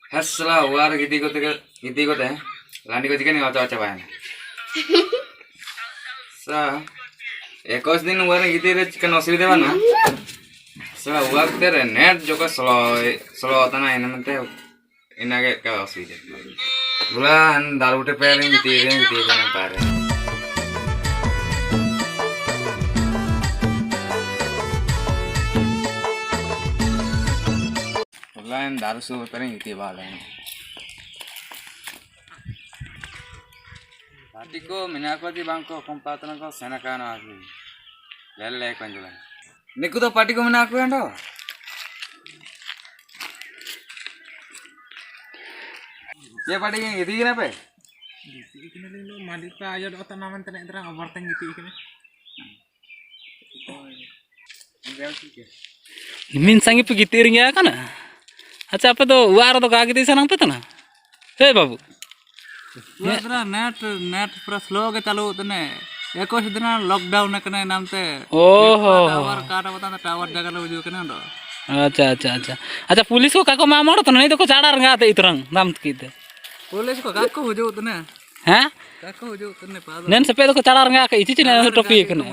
Haslah war gitu teh. Lani ko tiga nih oca bayan. Sa ekos din war gitu deh chicken osuri deh mana. Sa war ter net juga slow tanah ini menteh inage ka osuri deh. Bulan dalu te peling gitu kan pare. Bulan dalu su peling gitu balan. Tiko minako di bangko kompatan ko senakana aku. Lele kanjulan. Niku to party ko minako ando. Ya party yang gitu kenapa? Gitu ikan ini mandi pa aja do tanaman tenek terang aborteng gitu ikan. Min sangi pegitir ya kan? Acha apa tuh war tuh kaki di sana apa tuh na? Hei babu. Wah net pura slow ke चालू तने एको सिदना lockdown कने नामते tower काटा बता tower जगह लो जो कने दो अच्छा पुलिस को काको मामड़ तो नहीं तो को चाड़ा रंगा ते इतरंग नाम कीते पुलिस को काको हो जो तने हैं काको हो जो तने पाद नेन सपे तो को चाड़ा रंगा के इची ने टोपी कने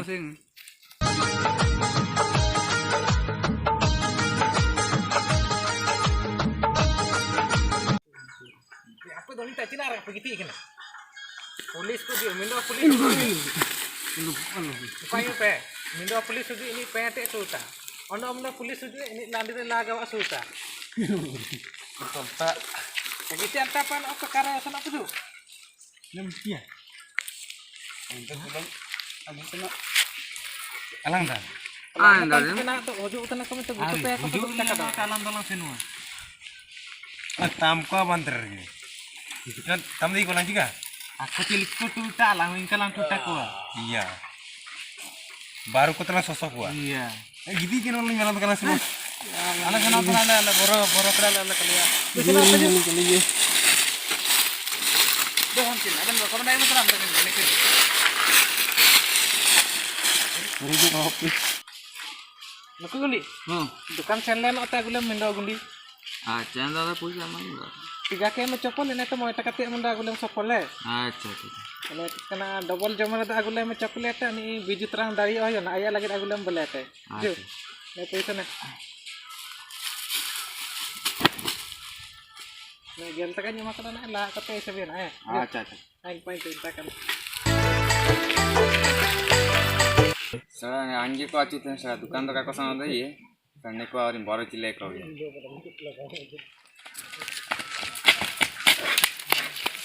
apa doni tacina ra begitu ikan police को दियो मिंदो पुलिस पायो पे मिंदो police di ini pete suta ono omna police di ini nandire lagawa suta kontak begitu apa apa karya sana apa tuh nempiya untuk bilang abang kena alang dah dah kena tuh ojo utana kami tuh butuh pe aku tuh cakap kalam tolong senua tam ko banter gitu kan tam di kolang juga aku cilikku tuta lang ingkalang tuta ko iya baru ko telah sosok gua iya gitu kan orang melan kana semua ala kana ala boro kada ala kaliya bisa apa sih kaliya doang kin adan ko mana yang terang dengan ini kin rujuk kopi naku guli dukan senlen ota gula mendo guli Acha anda puja mana? tiga ke me chopol ne to mo eta kate munda gulem sopole Acha. ne kana double jamar da gulem chocolate ni biju terang dari oh na aya lagi gulem belete jo ne paisa ne ne gel ta kan makan na la kate sabian ay Acha. ay pain ta kan Saya anji ko acu tuh saya dukan tuh kakak sama tuh ye. Karena ko orang baru cilek kau ya.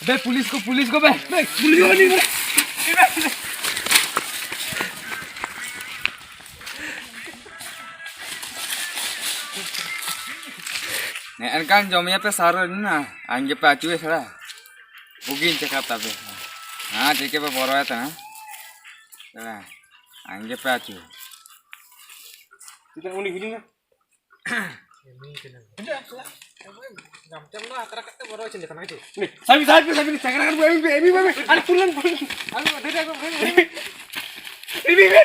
Bay police को बे police वाली Nih kan jomnya pe saru ini na, anji pe acu ya salah. Bugin cekap tapi. Nah cekap pe boro ya ta. Salah. Anji pe acu. kita unik ujungnya ngam lah tera kata baru aja kan aja nih sabi cakar kan ini ada pulang aduh ada aku ini